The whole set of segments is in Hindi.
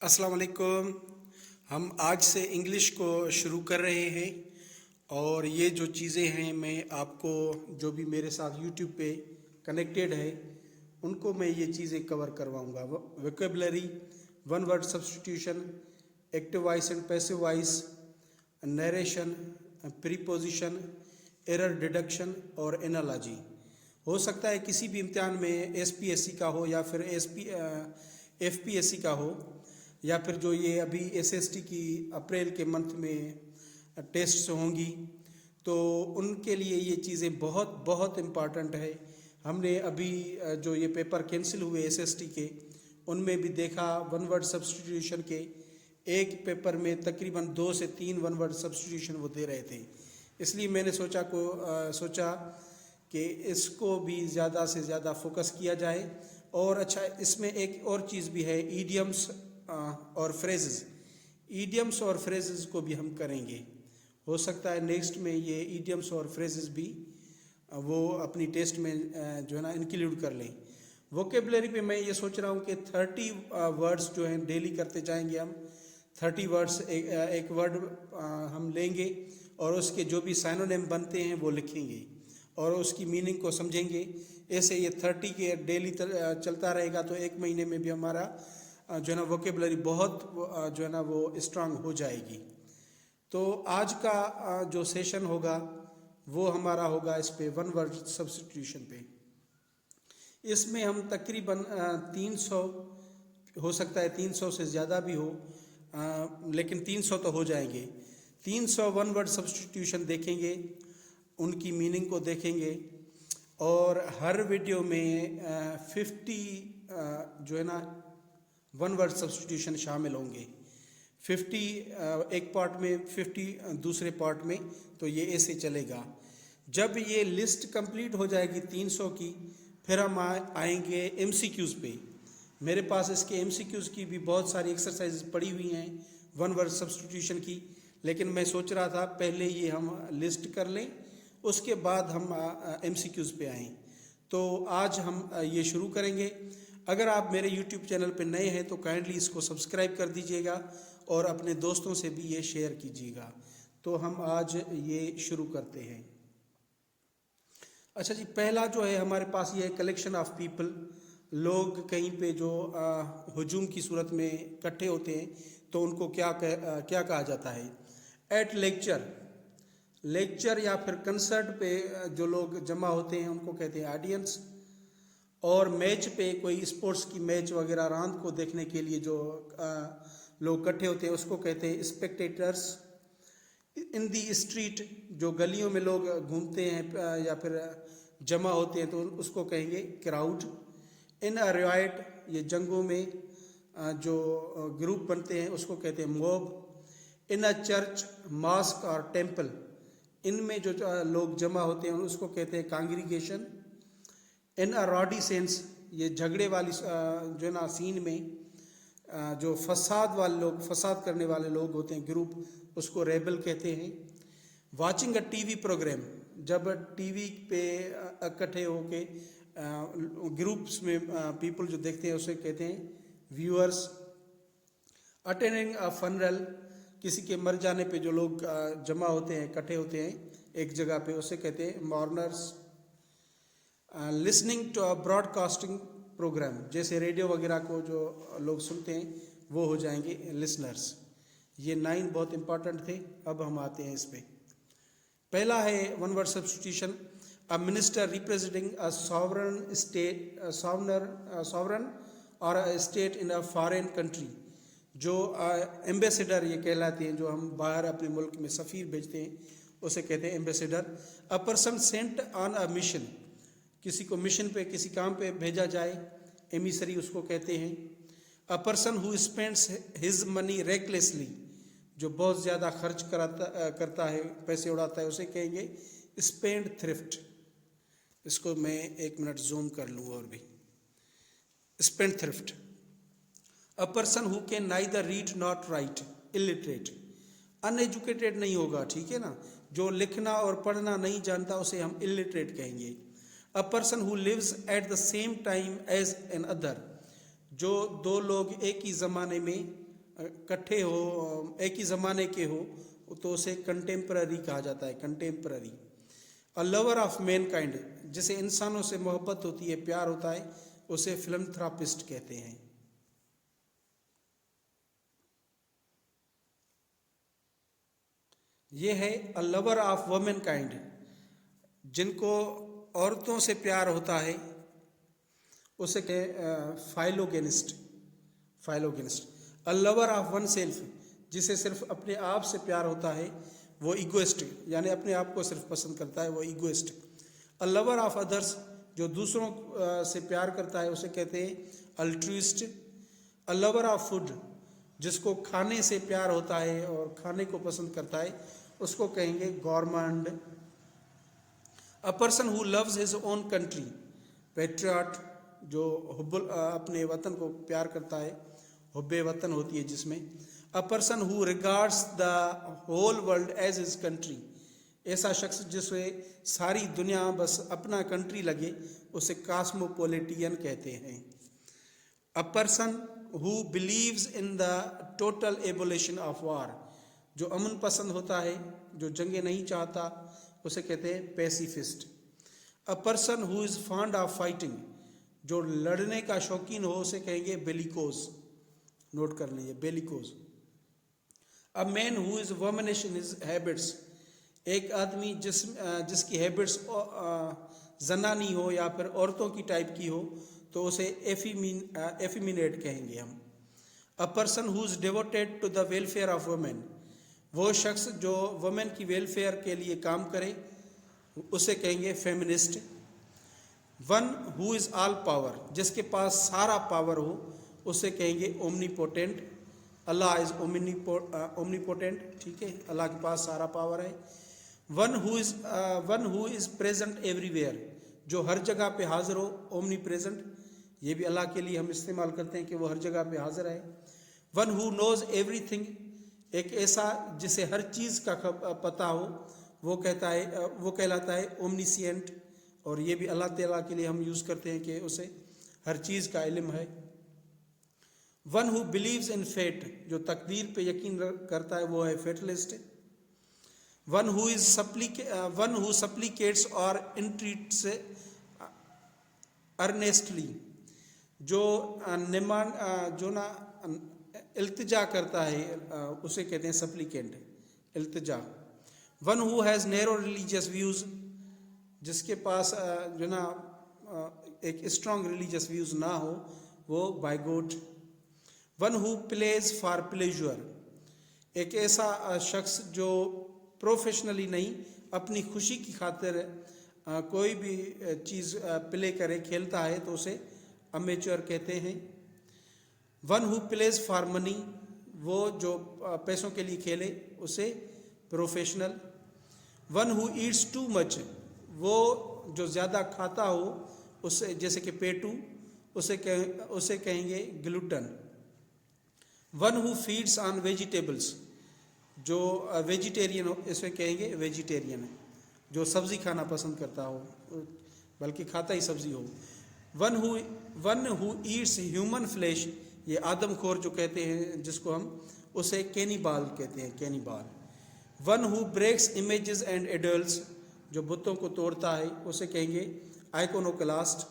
अस्सलाम वालेकुम। हम आज से इंग्लिश को शुरू कर रहे हैं और ये जो चीज़ें हैं मैं आपको जो भी मेरे साथ यूट्यूब पे कनेक्टेड है उनको मैं ये चीज़ें कवर करवाऊँगा। Vocabulary, one word substitution, active voice and passive voice, narration, preposition, error deduction और एनालॉजी। हो सकता है किसी भी इम्तिहान में एसपीएससी का हो या फिर एफपीएससी का हो या फिर जो ये अभी एसएसटी की अप्रैल के मंथ में टेस्ट्स होंगी तो उनके लिए ये चीज़ें बहुत बहुत इम्पॉर्टेंट है। हमने अभी जो ये पेपर कैंसिल हुए एसएसटी के उनमें भी देखा वन वर्ड सब्स्टिट्यूशन के एक पेपर में तकरीबन 2 से 3 वन वर्ड सब्स्टिट्यूशन वो दे रहे थे। इसलिए मैंने सोचा कि इसको भी ज़्यादा से ज़्यादा फोकस किया जाए। और अच्छा, इसमें एक और चीज़ भी है, ईडियम्स और फ्रेजेस। ईडियम्स और फ्रेजेस को भी हम करेंगे। हो सकता है नेक्स्ट में ये ईडियम्स और फ्रेजेस भी वो अपनी टेस्ट में जो है ना इंक्लूड कर लें। वोकेबलरी पे मैं ये सोच रहा हूँ कि 30 वर्ड्स जो हैं डेली करते जाएंगे हम। 30 वर्ड्स एक वर्ड हम लेंगे और उसके जो भी साइनोनिम बनते हैं वो लिखेंगे और उसकी मीनिंग को समझेंगे। ऐसे ये 30 के डेली चलता रहेगा तो एक महीने में भी हमारा जो है ना वोकेबलरी बहुत जो है ना वो स्ट्रांग हो जाएगी। तो आज का जो सेशन होगा वो हमारा होगा इस पे वन वर्ड सब्स्टिट्यूशन पे। इसमें हम तकरीबन 300, हो सकता है 300 से ज़्यादा भी हो, लेकिन 300 तो हो जाएंगे। 300 वन वर्ड सब्स्टिट्यूशन देखेंगे, उनकी मीनिंग को देखेंगे और हर वीडियो में 50 जो है ना वन वर्ड सब्स्टिट्यूशन शामिल होंगे। 50 एक पार्ट में, 50 दूसरे पार्ट में, तो ये ऐसे चलेगा। जब ये लिस्ट कंप्लीट हो जाएगी 300 की, फिर हम आएंगे एमसीक्यूज़ पे। मेरे पास इसके एमसीक्यूज़ की भी बहुत सारी एक्सरसाइज पड़ी हुई हैं वन वर्ड सब्स्टिट्यूशन की, लेकिन मैं सोच रहा था पहले ये हम लिस्ट कर लें उसके बाद हम एमसीक्यूज़ पे आएँ। तो आज हम ये शुरू करेंगे। अगर आप मेरे YouTube चैनल पे नए हैं तो काइंडली इसको सब्सक्राइब कर दीजिएगा और अपने दोस्तों से भी ये शेयर कीजिएगा। तो हम आज ये शुरू करते हैं। अच्छा जी, पहला जो है हमारे पास ये कलेक्शन ऑफ पीपल। लोग कहीं पे जो हुजूम की सूरत में इकट्ठे होते हैं तो उनको क्या कहा जाता है? एट लेक्चर या फिर कंसर्ट पे जो लोग जमा होते हैं उनको कहते हैं ऑडियंस। और मैच पे, कोई स्पोर्ट्स की मैच वगैरह रात को देखने के लिए जो लोग इकट्ठे होते हैं उसको कहते हैं स्पेक्टेटर्स। इन दी स्ट्रीट, जो गलियों में लोग घूमते हैं या फिर जमा होते हैं तो उसको कहेंगे क्राउड। इन अ रिवायट, ये जंगों में जो ग्रुप बनते हैं उसको कहते हैं mob. In a church, mosque और टेम्पल, इनमें जो लोग जमा होते हैं उसको कहते हैं congregation. In a rowdy sense, ये झगड़े वाली जो है ना सीन में जो फसाद करने वाले लोग होते हैं ग्रुप, उसको रेबल कहते हैं। वाचिंग अ टीवी प्रोग्राम, जब टीवी पे इकट्ठे होके ग्रुप्स में पीपल जो देखते हैं उसे कहते हैं व्यूअर्स। अटेंडिंग अ फनरल, किसी के मर जाने पे जो लोग जमा होते हैं, इकट्ठे होते हैं एक जगह पे, उसे कहते हैं mourners. Listening to a broadcasting programme, जैसे रेडियो वगैरह को जो लोग सुनते हैं वो हो जाएंगे लिसनर्स। ये 9 बहुत इंपॉर्टेंट थे। अब हम आते हैं इस पे। पहला है one word substitution. A minister representing a sovereign और a state in a foreign country, जो एम्बेसडर ये कहलाते हैं, जो हम बाहर अपने मुल्क में सफ़ीर भेजते हैं उसे कहते हैं ambassador. A person Saint on a mission, किसी को मिशन पे, किसी काम पे भेजा जाए, एमिसरी उसको कहते हैं। अ person who spends his money recklessly, जो बहुत ज़्यादा खर्च करता है, पैसे उड़ाता है, उसे कहेंगे स्पेंड थ्रिफ्ट। इसको मैं 1 मिनट जूम कर लूँ और भी। Spend thrift. A person who can neither read not right, illiterate, uneducated नहीं होगा, ठीक है ना, जो लिखना और पढ़ना नहीं जानता उसे हम इलिटरेट कहेंगे। A person who lives at the same time as another, जो 2 लोग एक ही ज़माने में इकट्ठे हो, एक ही ज़माने के हो, तो उसे कंटेम्पररी कहा जाता है, contemporary. A lover of Mankind, जिसे इंसानों से मोहब्बत होती है, प्यार होता है, उसे फिलंथ्रापिस्ट कहते हैं। ये है a lover of women kind, जिनको औरतों से प्यार होता है, उसे philogynist, philogynist. A lover of one self, जिसे सिर्फ अपने आप से प्यार होता है, वो इगोइस्ट, यानी अपने आप को सिर्फ पसंद करता है, वो egoist. A lover of others, जो दूसरों से प्यार करता है, उसे कहते हैं altruist. A lover of food, जिसको खाने से प्यार होता है और खाने को पसंद करता है, उसको कहेंगे gourmand. A person who loves his own country, patriot, जो अपने वतन को प्यार करता है, हुब्बे वतन होती है जिसमें। A person who regards the whole world as his country, ऐसा शख्स जिसे सारी दुनिया बस अपना कंट्री लगे, उसे कॉस्मोपॉलिटियन कहते हैं। अ person who believes in the total abolition of war, जो अमन पसंद होता है, जो जंगे नहीं चाहता, उसे कहते हैं pacifist. A person who is fond of fighting, जो लड़ने का शौकीन हो, उसे कहेंगे बेलिकोस। नोट कर लीजिए, bellicose. A man who is womanish in his habits, एक आदमी जिसकी हैबिट्स जनानी हो या फिर औरतों की टाइप की हो, तो उसे एफिमिनेट कहेंगे हम। A person who is devoted to the welfare of women, वो शख्स जो वुमेन की वेलफेयर के लिए काम करे, उसे कहेंगे feminist. One who is all power, जिसके पास सारा पावर हो, उसे कहेंगे ओमनीपोटेंट। अल्लाह इज़ ओमनीपोटेंट, ठीक है, अल्लाह के पास सारा पावर है। One who is present everywhere, जो हर जगह पे हाजिर हो, ओमनी प्रेजेंट, ये भी अल्लाह के लिए हम इस्तेमाल करते हैं कि वो हर जगह पे हाजिर है। वन हु नोज एवरीथिंग, एक ऐसा जिसे हर चीज़ का पता हो, वो कहलाता है ओमनिसिएंट, और ये भी अल्लाह ताला के लिए हम यूज़ करते हैं कि उसे हर चीज़ का इल्म है। One who believes in fate, जो तकदीर पे यकीन करता है, वो है फेटलिस्ट। वन हु सप्लिकेट्स और इंट्रीट्स अर्नेस्टली, जो इल्तिजा करता है, उसे कहते हैं सप्लिकेंट, इल्तिजा। One who has narrow religious views, जिसके पास एक स्ट्रॉन्ग रिलीजियस व्यूज़ ना हो, वो bigot. One who plays for pleasure, एक ऐसा शख्स जो प्रोफेशनली नहीं, अपनी खुशी की खातिर कोई भी चीज़ प्ले करे, खेलता है, तो उसे अमेच्योर कहते हैं। One who plays for money, वो जो पैसों के लिए खेले, उसे professional. One who Yeats too much, वो जो ज़्यादा खाता हो, उसे जैसे कि पेटू, उसे कहेंगे gluten. One who feeds on vegetables, जो वेजिटेरियन हो, इसे कहेंगे वेजिटेरियन, जो सब्ज़ी खाना पसंद करता हो, बल्कि खाता ही सब्ज़ी हो। One who Yeats human flesh, ये आदमखोर जो कहते हैं जिसको हम, उसे कैनिबाल कहते हैं, cannibal. One who breaks images and adults, जो बुतों को तोड़ता है, उसे कहेंगे iconoclast.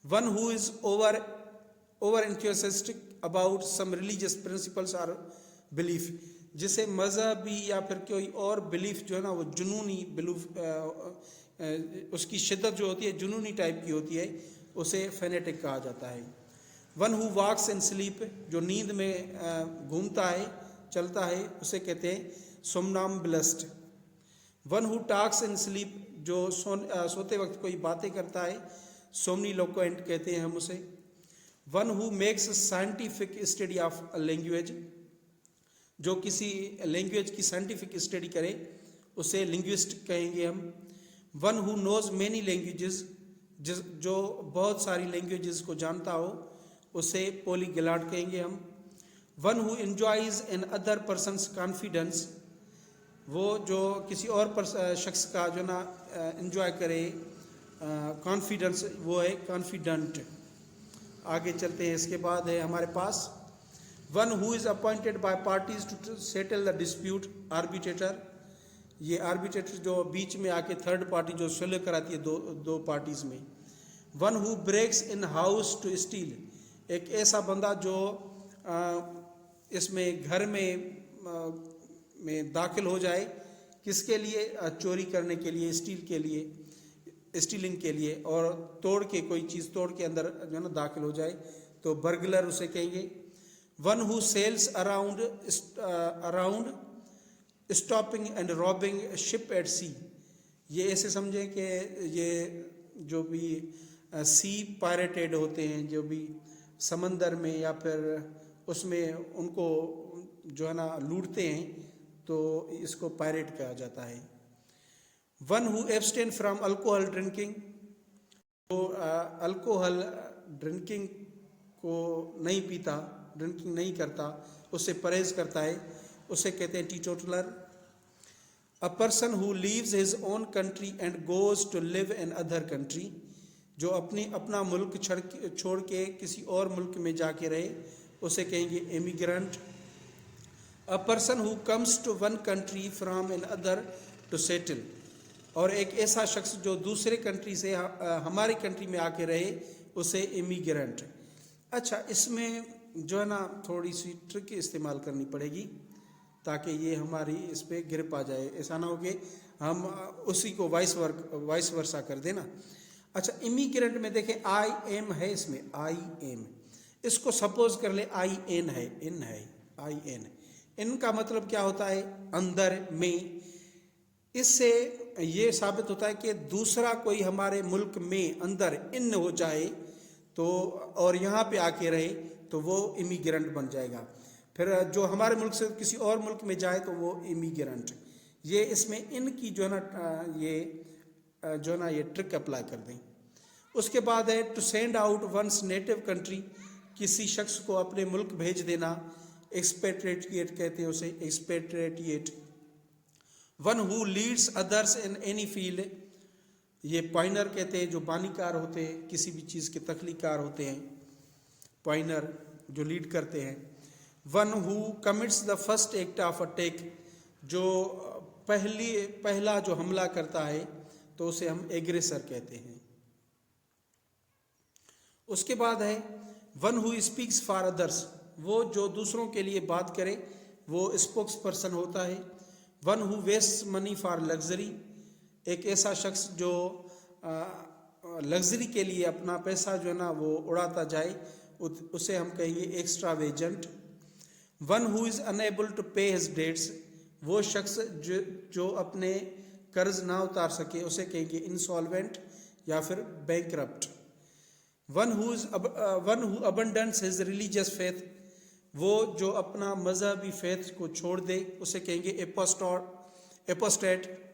One who is over enthusiastic about some religious principles और बिलीफ, जिसे मजहबी या फिर कोई और बिलीफ जो है ना, वो जुनूनी बिलीफ, उसकी शिद्दत जो होती है जुनूनी टाइप की होती है, उसे फेनेटिक कहा जाता है। One who walks in sleep, जो नींद में घूमता है, चलता है, उसे कहते हैं सोमनाम्बुलिस्ट। One who talks in sleep, जो सोते वक्त कोई बातें करता है, सोमनीलोक्वेंट कहते हैं हम उसे। One who makes scientific study of language, जो किसी लैंग्वेज की साइंटिफिक स्टडी करे, उसे लिंग्विस्ट कहेंगे हम। One who knows many languages, जो बहुत सारी लैंग्वेजेस को जानता हो, उसे पॉलीग्लॉट कहेंगे हम। One who enjoys in other persons confidence, वो जो किसी और शख्स का जो ना एंजॉय करे कॉन्फिडेंस, वो है कॉन्फिडेंट। आगे चलते हैं, इसके बाद है हमारे पास one who is appointed by parties to settle the dispute, arbitrator. ये आर्बिट्रेटर जो बीच में आके थर्ड पार्टी जो सुलह कराती है दो पार्टीज में। One who breaks in house to steal, एक ऐसा बंदा जो इसमें घर में दाखिल हो जाए, किसके लिए? चोरी करने के लिए, स्टीलिंग के लिए, और तोड़ के कोई चीज़ तोड़ के अंदर जो है ना दाखिल हो जाए तो बर्गलर उसे कहेंगे। One who sails around stopping and robbing ship at sea, ये ऐसे समझें कि ये जो भी सी पायरेटेड होते हैं, जो भी समंदर में या फिर उसमें उनको जो है ना लूटते हैं, तो इसको पायरेट कहा जाता है। One who abstain from alcohol drinking, जो अल्कोहल ड्रिंकिंग को नहीं पीता, ड्रिंकिंग नहीं करता, उससे परहेज करता है, उसे कहते हैं teetotaler. A person who leaves his own country and goes to live in other country, जो अपना मुल्क छोड़ के किसी और मुल्क में जाके रहे, उसे कहेंगे immigrant. A person who comes to one country from another to settle, और एक ऐसा शख्स जो दूसरे कंट्री से हमारी कंट्री में आके रहे, उसे इमिग्रेंट। अच्छा, इसमें जो है ना थोड़ी सी ट्रिक इस्तेमाल करनी पड़ेगी ताकि ये हमारी इस पर ग्रिप आ जाए, ऐसा ना हो कि हम उसी को वाइस वर्सा कर देना। अच्छा, इमिग्रेंट में देखें आई एम है, इसमें आई एम, इसको सपोज कर ले आई एन है, इन है, आई एन, इनका मतलब क्या होता है? अंदर में। इससे ये साबित होता है कि दूसरा कोई हमारे मुल्क में अंदर इन हो जाए तो और यहाँ पे आके रहे तो वो इमिग्रेंट बन जाएगा। फिर जो हमारे मुल्क से किसी और मुल्क में जाए तो वो इमिग्रेंट। ये इसमें इनकी जो है ना ये ट्रिक अप्लाई कर दें। उसके बाद है to send out one's native country, किसी शख्स को अपने मुल्क भेज देना, एक्सपेट्रिएट कहते हैं उसे, expatriate. One who Leeds others in any field, ये पॉइनर कहते हैं, जो बानीकार होते हैं, किसी भी चीज़ के तख्लीकार होते हैं, पॉइनर जो लीड करते हैं। One who commits the first act of attack, जो पहला जो हमला करता है तो उसे हम एग्रेसर कहते हैं। उसके बाद है one who speaks for others, वो जो दूसरों के लिए बात करे वो स्पोक्स पर्सन होता है। One who waste money for luxury, एक ऐसा शख्स जो लग्जरी के लिए अपना पैसा जो है ना वो उड़ाता जाए, उसे हम कहेंगे extravagant. One who is unable to pay his debts, वो शख्स जो अपने कर्ज ना उतार सके, उसे कहेंगे इंसॉल्वेंट या फिर bankrupt. One who abundance his religious faith, वो जो अपना मजहबी फेथ को छोड़ दे, उसे कहेंगे apostate.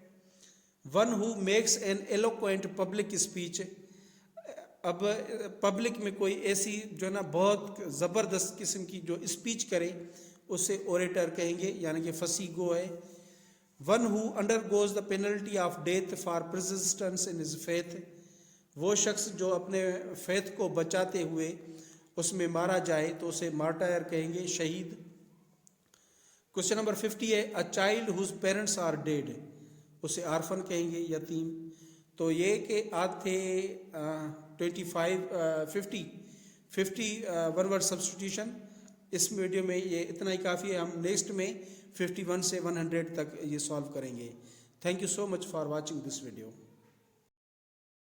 One who makes an eloquent public speech, अब पब्लिक में कोई ऐसी जो है ना बहुत ज़बरदस्त किस्म की जो स्पीच करे, उसे ओरेटर कहेंगे, यानी कि फसी गो है। One who undergoes the penalty of death for persistence in his faith, वो शख्स जो अपने फेथ को बचाते हुए उसमें मारा जाए तो उसे मार्टायर कहेंगे, शहीद। क्वेश्चन नंबर 50 है a child whose parents are dead, उसे आर्फन कहेंगे, यतीम। तो ये कि आज थे 50 वन वर्ड सब्स्टिट्यूशन। इस वीडियो में ये इतना ही काफ़ी है। हम नेक्स्ट में 51 से 100 तक ये सॉल्व करेंगे। Thank you so much for watching this video.